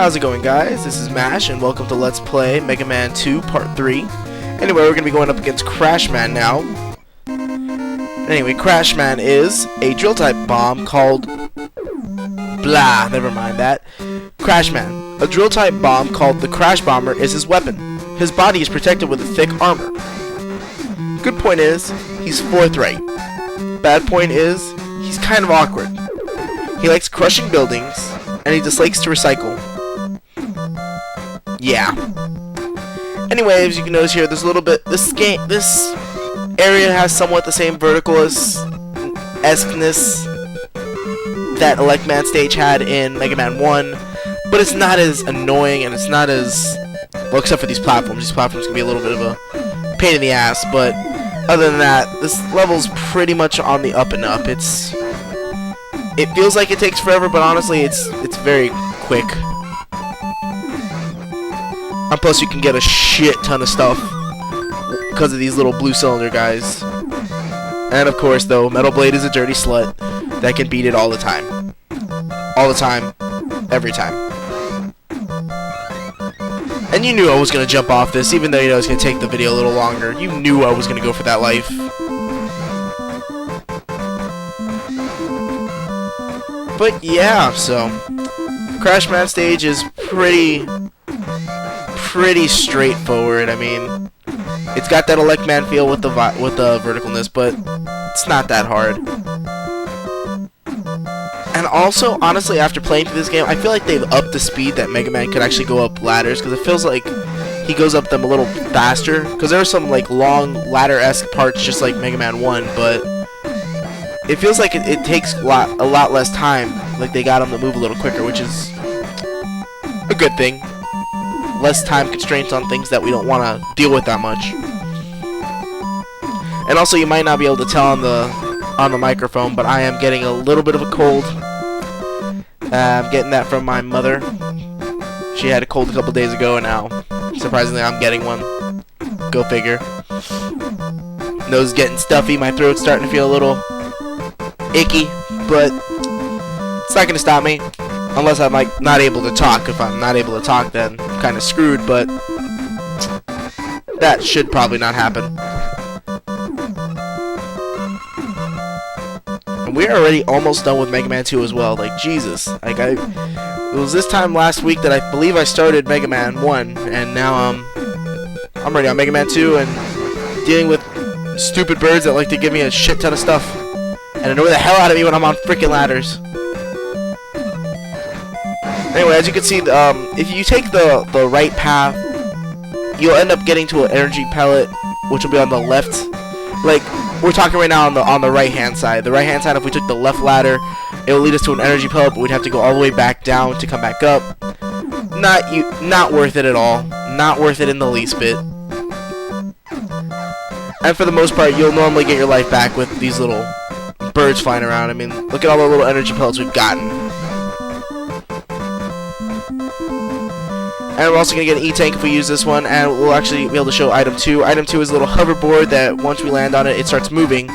How's it going, guys? This is Mash, and welcome to Let's Play Mega Man 2 Part 3. Anyway, we're going to be going up against Crashman now. Anyway, Crashman is a drill-type bomb called... Blah, never mind that. Crashman. A drill-type bomb called the Crash Bomber is his weapon. His body is protected with a thick armor. Good point is, he's forthright. Bad point is, he's kind of awkward. He likes crushing buildings, and he dislikes to recycle. Yeah. Anyway, as you can notice here, there's a little bit. This area has somewhat the same verticalness that Electman stage had in Mega Man 1, but it's not as annoying, and it's not as well, except for these platforms. These platforms can be a little bit of a pain in the ass, but other than that, this level's pretty much on the up and up. It feels like it takes forever, but honestly, it's very quick. And plus, you can get a shit ton of stuff because of these little blue cylinder guys. And of course, though, Metal Blade is a dirty slut that can beat it all the time. All the time. Every time. And you knew I was going to jump off this, even though you know it's going to take the video a little longer. You knew I was going to go for that life. But yeah, so Crashman stage is pretty straightforward. I mean, it's got that Electman feel with the verticalness, but it's not that hard. And also, honestly, after playing through this game, I feel like they've upped the speed that Mega Man could actually go up ladders, because it feels like he goes up them a little faster. Because there are some like long ladder-esque parts just like Mega Man 1, but it feels like it takes a lot less time. Like they got him to move a little quicker, which is a good thing. Less time constraints on things that we don't want to deal with that much. And also, you might not be able to tell on the microphone, but I am getting a little bit of a cold. I'm getting that from my mother. She had a cold a couple days ago, and now, surprisingly, I'm getting one. Go figure. Nose is getting stuffy. My throat's starting to feel a little icky, but it's not going to stop me. Unless I'm like not able to talk. If I'm not able to talk, then I'm kind of screwed, but that should probably not happen. And we're already almost done with Mega Man 2 as well. Like, Jesus. Like, it was this time last week that I believe I started Mega Man 1, and now I'm ready on Mega Man 2 and dealing with stupid birds that like to give me a shit ton of stuff and annoy the hell out of me when I'm on freaking ladders. Anyway, as you can see, if you take the right path, you'll end up getting to an energy pellet, which will be on the left. Like, we're talking right now on the right-hand side. The right-hand side, if we took the left ladder, it will lead us to an energy pellet, but we'd have to go all the way back down to come back up. Not worth it at all. Not worth it in the least bit. And for the most part, you'll normally get your life back with these little birds flying around. I mean, look at all the little energy pellets we've gotten. And we're also going to get an E-Tank if we use this one, and we'll actually be able to show Item 2. Item 2 is a little hoverboard that once we land on it, it starts moving.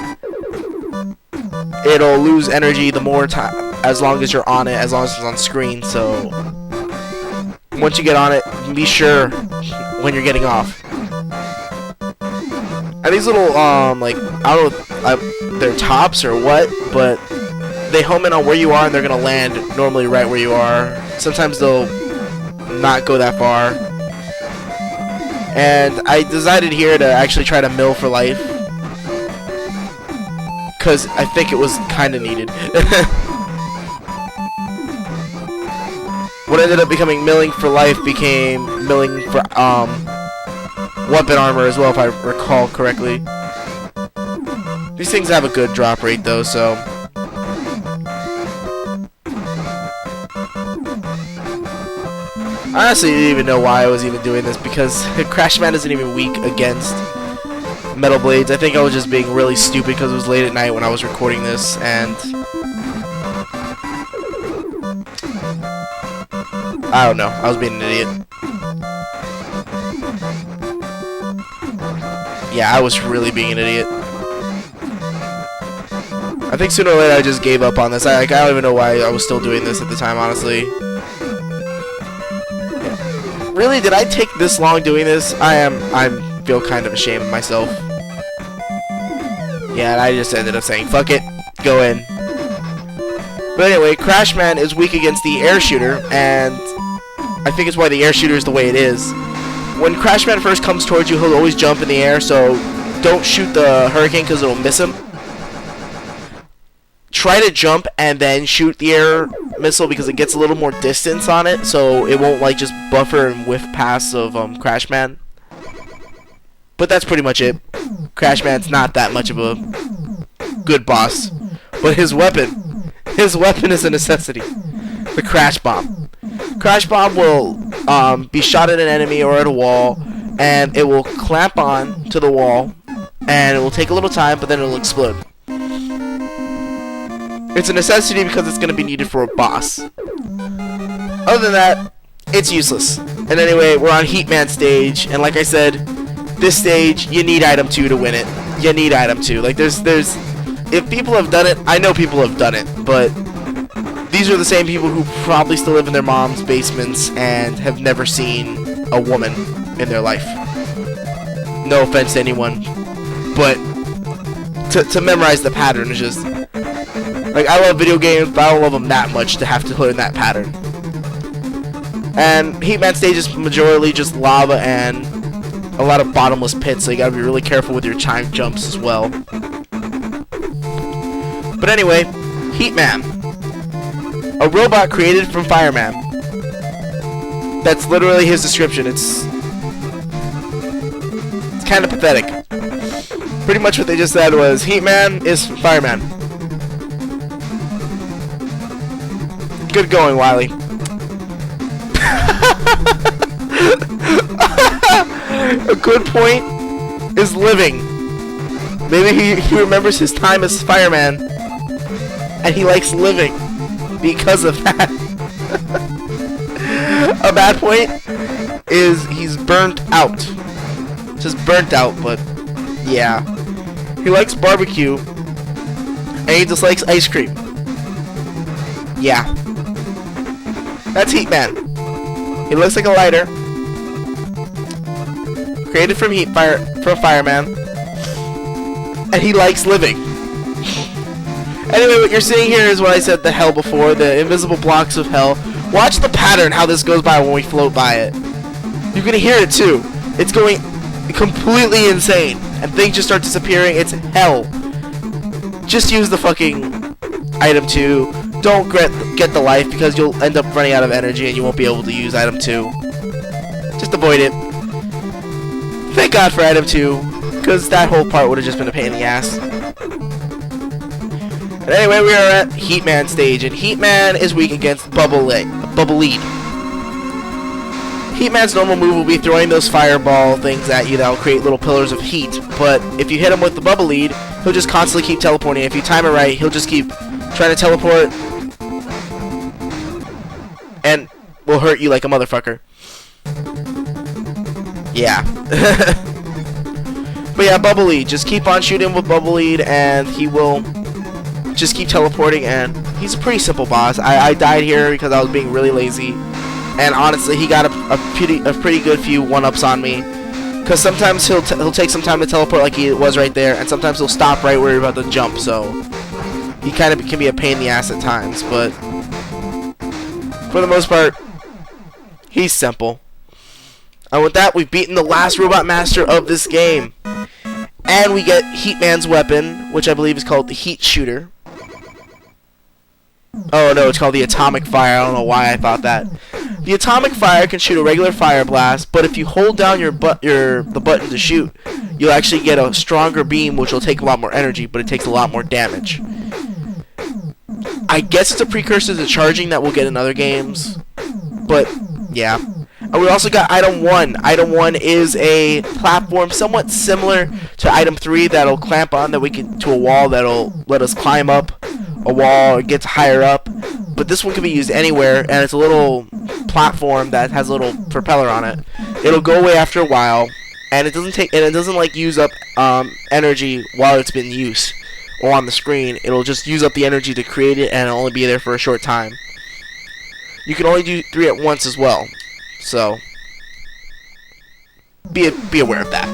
It'll lose energy the more time, as long as you're on it, as long as it's on screen, so once you get on it, be sure when you're getting off. And these little, like, I don't know if they're tops or what, but they home in on where you are, and they're going to land normally right where you are. Sometimes they'll not go that far, and I decided here to actually try to mill for life because I think it was kind of needed. What ended up becoming milling for life became milling for weapon armor as well, if I recall correctly. These things have a good drop rate though, so I honestly didn't even know why I was even doing this, because Crashman isn't even weak against Metal Blades. I think I was just being really stupid because it was late at night when I was recording this, and I don't know, I was being an idiot. Yeah, I was really being an idiot. I think sooner or later I just gave up on this. I don't even know why I was still doing this at the time, honestly. Really, did I take this long doing this? I feel kind of ashamed of myself. Yeah, and I just ended up saying, fuck it, go in. But anyway, Crashman is weak against the air shooter, and I think it's why the air shooter is the way it is. When Crashman first comes towards you, he'll always jump in the air, so don't shoot the hurricane because it'll miss him. Try to jump and then shoot the air missile because it gets a little more distance on it, so it won't like just buffer and whiff past of Crashman. But that's pretty much it. Crashman's not that much of a good boss, but his weapon is a necessity. The Crash Bomb. Crash Bomb will be shot at an enemy or at a wall, and it will clamp on to the wall, and it will take a little time, but then it will explode. It's a necessity because it's going to be needed for a boss. Other than that, it's useless. And anyway, we're on Heatman stage, and like I said, this stage, you need item 2 to win it. You need item 2. Like, there's, if people have done it, I know people have done it, but these are the same people who probably still live in their mom's basements and have never seen a woman in their life. No offense to anyone, but to memorize the pattern is just... Like, I love video games, but I don't love them that much to have to learn that pattern. And Heatman stage is majorly just lava and a lot of bottomless pits, so you gotta be really careful with your time jumps as well. But anyway, Heatman. A robot created from Fireman. That's literally his description. It's kind of pathetic. Pretty much what they just said was, Heatman is Fireman. Good going, Whily. A good point is living. Maybe he remembers his time as Fireman, and he likes living because of that. A bad point is he's burnt out. Just burnt out, but yeah. He likes barbecue, and he dislikes ice cream. Yeah. That's Heatman. He looks like a lighter. Created from Fireman. And he likes living. Anyway, what you're seeing here is what I said the hell before. The invisible blocks of hell. Watch the pattern, how this goes by when we float by it. You can hear it too. It's going completely insane. And things just start disappearing. It's hell. Just use the fucking item 2. Don't get the life because you'll end up running out of energy and you won't be able to use item 2. Just avoid it. Thank God for item 2, because that whole part would have just been a pain in the ass. And anyway, we are at Heatman stage, and Heatman is weak against Bubble Lead. Heatman's normal move will be throwing those fireball things at you that will create little pillars of heat, but if you hit him with the Bubble Lead, he'll just constantly keep teleporting. If you time it right, he'll just keep trying to teleport and will hurt you like a motherfucker. Yeah. But yeah, Bubble Lead. Just keep on shooting with Bubble Lead and he will just keep teleporting, and he's a pretty simple boss. I died here because I was being really lazy, and honestly he got a pretty good few one-ups on me, because sometimes he'll take some time to teleport like he was right there, and sometimes he'll stop right where you're about to jump, so he kind of can be a pain in the ass at times, but for the most part, he's simple. And with that, we've beaten the last Robot Master of this game. And we get Heatman's weapon, which I believe is called the Heat Shooter. Oh no, it's called the Atomic Fire. I don't know why I thought that. The Atomic Fire can shoot a regular fire blast, but if you hold down the button to shoot, you'll actually get a stronger beam, which will take a lot more energy, but it takes a lot more damage. I guess it's a precursor to charging that we'll get in other games, but yeah. And we also got Item 1. Item 1 is a platform somewhat similar to Item 3 that'll clamp on that we can to a wall that'll let us climb up a wall or get higher up. But this one can be used anywhere, and it's a little platform that has a little propeller on it. It'll go away after a while, and it doesn't like use up energy while it's been used or on the screen. It'll just use up the energy to create it, and it'll only be there for a short time. You can only do 3 at once as well. So, be aware of that.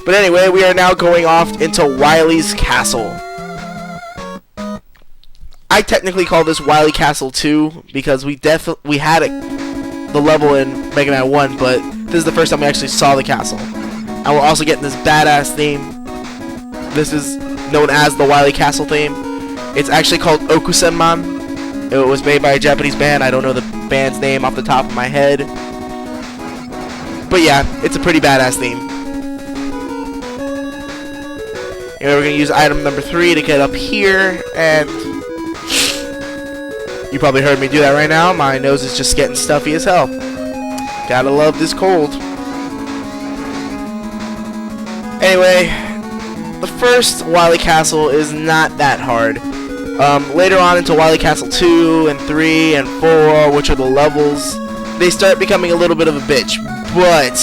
But anyway, we are now going off into Whily's Castle. I technically call this Whily Castle 2 because we had the level in Mega Man 1, but this is the first time we actually saw the castle. And we're also getting this badass theme. This is known as the Whily Castle theme. It's actually called Okusenman. It was made by a Japanese band. I don't know the band's name off the top of my head. But yeah, it's a pretty badass theme. Anyway, we're going to use item number 3 to get up here, and you probably heard me do that right now. My nose is just getting stuffy as hell. Gotta love this cold. Anyway, the first Whily Castle is not that hard. Later on into Whily Castle 2 and 3 and 4, which are the levels, they start becoming a little bit of a bitch. But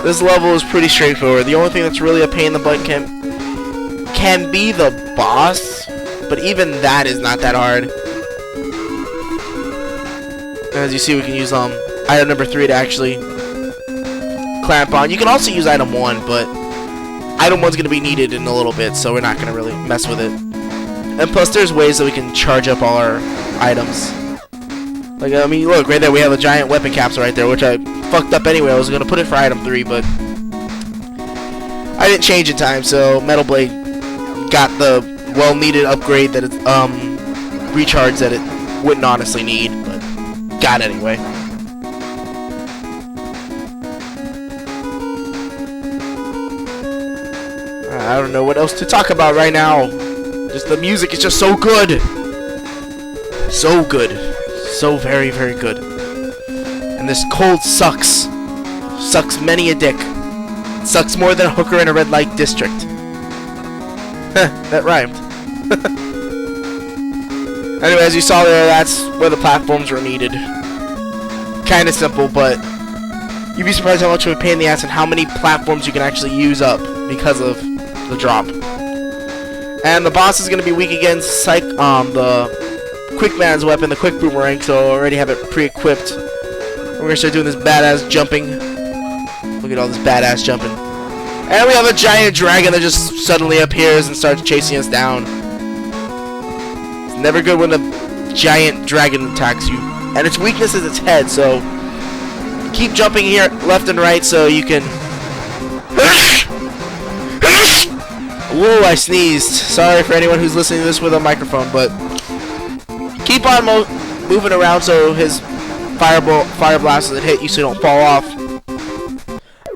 this level is pretty straightforward. The only thing that's really a pain in the butt can be the boss, but even that is not that hard. As you see, we can use item number 3 to actually clamp on. You can also use item 1, but item 1's going to be needed in a little bit, so we're not going to really mess with it. And plus, there's ways that we can charge up all our items. Like, I mean, look, right there, we have a giant weapon capsule right there, which I fucked up anyway. I was going to put it for item 3, but I didn't change in time, so Metal Blade got the well-needed upgrade that it's, recharge that it wouldn't honestly need, but got it anyway. I don't know what else to talk about right now. Just the music is just so good. So good. So very, very good. And this cold sucks. Sucks many a dick. Sucks more than a hooker in a red light district. That rhymed. Anyway, as you saw there, that's where the platforms were needed. Kinda simple, but you'd be surprised how much of a pain in the ass and how many platforms you can actually use up because of the drop. And the boss is going to be weak against the Quick Man's weapon, the Quick Boomerang, so I already have it pre-equipped. We're going to start doing this badass jumping. Look at all this badass jumping. And we have a giant dragon that just suddenly appears and starts chasing us down. It's never good when a giant dragon attacks you. And its weakness is its head, so keep jumping here left and right so you can... Whoa, I sneezed. Sorry for anyone who's listening to this with a microphone, but keep on moving around so his fire blast doesn't hit you so you don't fall off.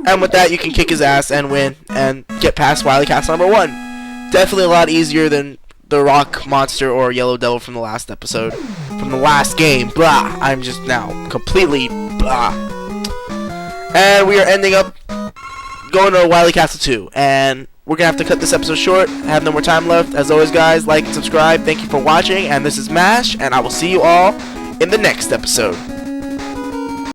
And with that, you can kick his ass and win and get past Whily Castle number 1. Definitely a lot easier than the rock monster or yellow devil from the last episode. From the last game. Blah. I'm just now completely blah. And we are ending up going to Whily Castle 2. And we're going to have to cut this episode short. I have no more time left. As always, guys, like and subscribe. Thank you for watching. And this is MASH. And I will see you all in the next episode.